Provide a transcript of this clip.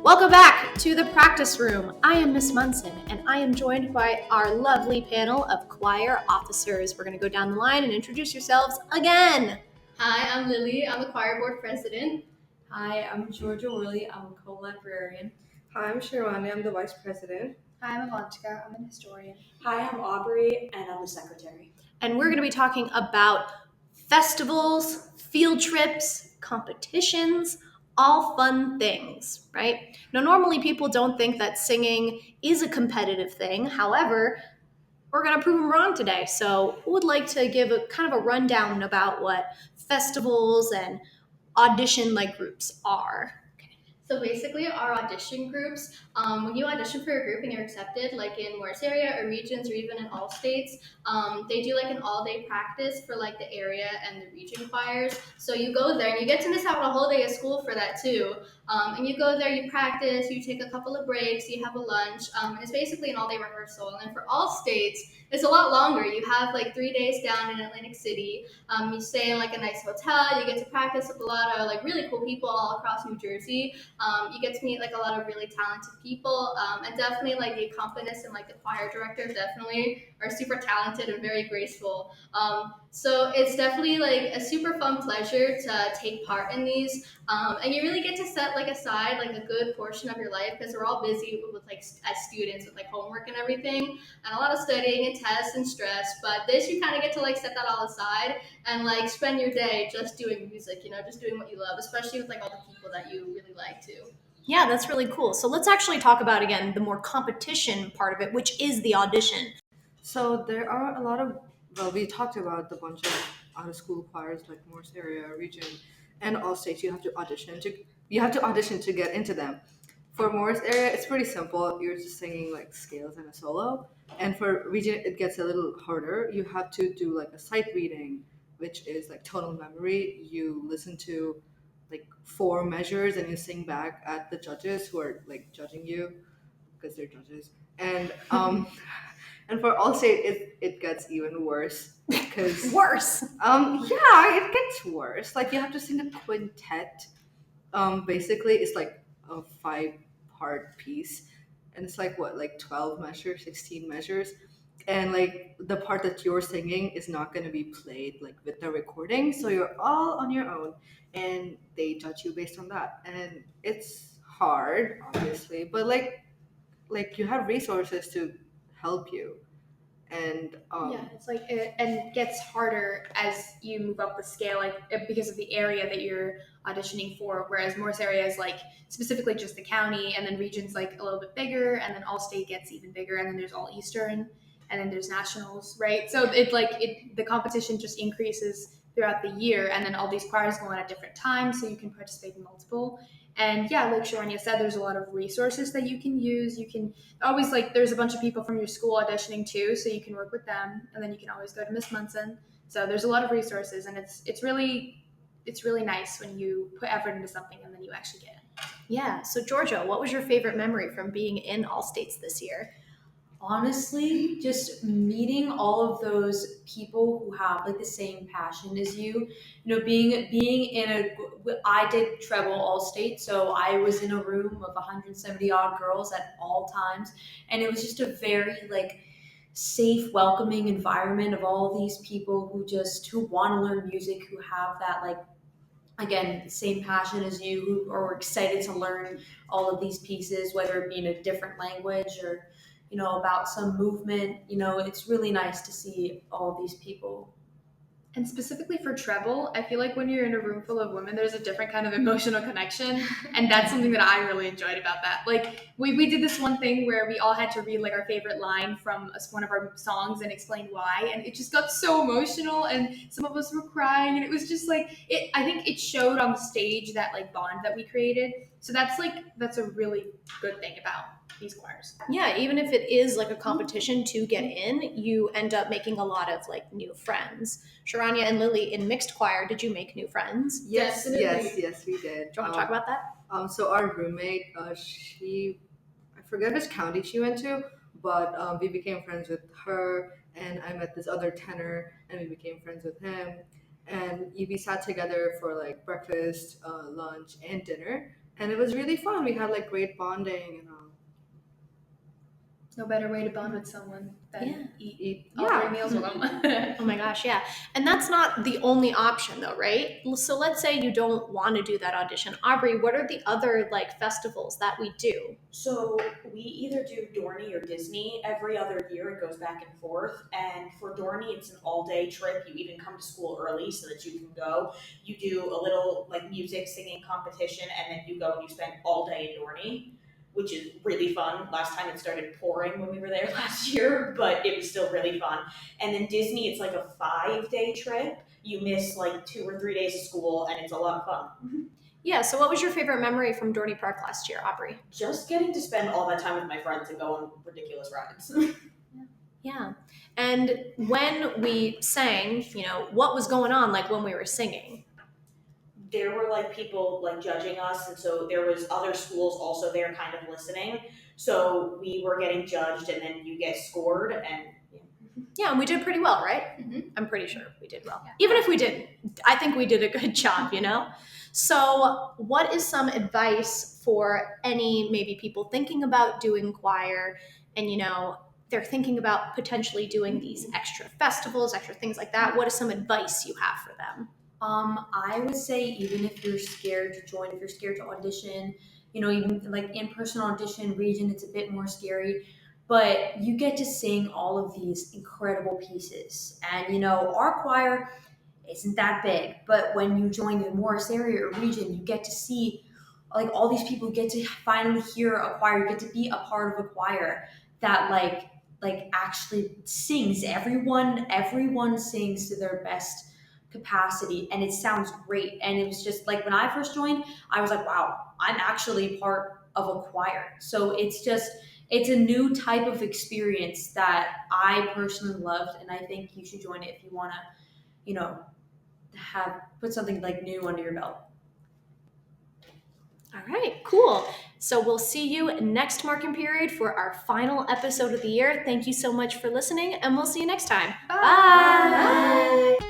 Welcome back to the practice room. I am Miss Munson, and I am joined by our lovely panel of choir officers. We're going to go down the line and introduce yourselves again. Hi, I'm Lily. I'm the choir board president. Hi, I'm Georgia Worley. I'm a co-librarian. Hi, I'm Sharwani. I'm the vice president. Hi, I'm Avantika. I'm an historian. Hi, I'm Aubrey, and I'm the secretary. And we're going to be talking about festivals, field trips, competitions, all fun things, right? Now, normally people don't think that singing is a competitive thing. However, we're going to prove them wrong today. So, who would like to give a kind of a rundown about what festivals and audition-like groups are? So basically, our audition groups, when you audition for a group and you're accepted, like in Morris area or regions or even in all states, they do like an all-day practice for like the area and the region choirs. So you go there and you get to miss out on a whole day of school for that too. And you go there, you practice, you take a couple of breaks, you have a lunch. It's basically an all-day rehearsal. And then for all states, it's a lot longer. You have like 3 days down in Atlantic City. You stay in like a nice hotel. You get to practice with a lot of like really cool people all across New Jersey. You get to meet like a lot of really talented people, and definitely like the accompanist and like the choir director definitely are super talented and very graceful. So it's definitely like a super fun pleasure to take part in these, and you really get to set like aside like a good portion of your life because we're all busy with like as students with like homework and everything, and a lot of studying and tests and stress. But this you kind of get to like set that all aside and like spend your day just doing music, just doing what you love, especially with like all the people that you really like too. Yeah, that's really cool. So let's actually talk about, again, the more competition part of it, which is the audition. So there are a lot of, we talked about the bunch of out-of-school choirs like Morris area, region, and all states. You have to audition to get into them. For Morris area, it's pretty simple. You're just singing like scales and a solo. And for region, it gets a little harder. You have to do like a sight reading, which is like tonal memory. You listen to like 4 measures and you sing back at the judges who are like judging you because they're judges. And and for all state it gets even worse because Worse. yeah, it gets worse. Like you have to sing a quintet. Basically it's like a 5-part piece, and it's like what, like 12 measures, 16 measures, and like the part that you're singing is not going to be played like with the recording, so you're all on your own and they judge you based on that, and it's hard obviously, but like you have resources to help you, and Yeah, it's like and gets harder as you move up the scale, like because of the area that you're auditioning for. Whereas Morris area is like specifically just the county, and then regions like a little bit bigger, and then all state gets even bigger, and then there's all Eastern, and then there's nationals, right? So the competition just increases throughout the year, and then all these choirs go on at different times, so you can participate in multiple. And yeah, like Sharanya said, there's a lot of resources that you can use. You can always, like, there's a bunch of people from your school auditioning too, so you can work with them, and then you can always go to Miss Munson. So there's a lot of resources, and it's really nice when you put effort into something and then you actually get it. Yeah. So, Georgia, what was your favorite memory from being in All States this year? Honestly, just meeting all of those people who have like the same passion as you. Being in I did treble all state, so I was in a room of 170 odd girls at all times, and it was just a very like safe, welcoming environment of all these people who want to learn music, who have that like again same passion as you, who are excited to learn all of these pieces, whether it be in a different language or about some movement. It's really nice to see all of these people. And specifically for treble, I feel like when you're in a room full of women, there's a different kind of emotional connection. And that's something that I really enjoyed about that. Like, we did this one thing where we all had to read like our favorite line from one of our songs and explain why. And it just got so emotional, and some of us were crying. And it was just like, I think it showed on the stage that like bond that we created. So that's a really good thing about these choirs. Yeah, even if it is like a competition to get in, you end up making a lot of like new friends. Sharanya and Lily, in mixed choir, did you make new friends? yes, Definitely. yes, we did. Do you want to talk about that? So our roommate, I forget which county she went to, but we became friends with her, and I met this other tenor, and we became friends with him, and we sat together for like breakfast, lunch, and dinner, and it was really fun. We had like great bonding and No better way to bond with someone than Yeah. eat Yeah. all 3 meals with them. Oh my gosh, yeah. And that's not the only option though, right? So let's say you don't want to do that audition. Aubrey, what are the other like festivals that we do? So we either do Dorney or Disney every other year. It goes back and forth. And for Dorney, it's an all-day trip. You even come to school early so that you can go. You do a little like music singing competition, and then you go and you spend all day in Dorney, which is really fun. Last time it started pouring when we were there last year, but it was still really fun. And then Disney, it's like a 5-day trip. You miss like 2 or 3 days of school, and it's a lot of fun. Yeah, so what was your favorite memory from Dorney Park last year, Aubrey? Just getting to spend all that time with my friends and go on ridiculous rides. Yeah. And when we sang, what was going on like when we were singing? There were like people like judging us, and so there was other schools also there kind of listening. So we were getting judged, and then you get scored, and Yeah, and we did pretty well, right? Mhm. I'm pretty sure we did well. Yeah. Even if we didn't, I think we did a good job. So, what is some advice for any maybe people thinking about doing choir and, they're thinking about potentially doing these extra festivals, extra things like that? What is some advice you have for them? I would say even if you're scared to join, if you're scared to audition, even like in-person audition region, it's a bit more scary. But you get to sing all of these incredible pieces, and our choir isn't that big. But when you join the Morris area or region, you get to see like all these people. You get to finally hear a choir. You get to be a part of a choir that like actually sings. Everyone sings to their best capacity, and it sounds great. And it was just like when I first joined, I was like, wow, I'm actually part of a choir. So it's a new type of experience that I personally loved, and I think you should join it if you want to have put something like new under your belt. All right, cool. So we'll see you next marking period for our final episode of the year. Thank you so much for listening, and we'll see you next time. Bye. Bye.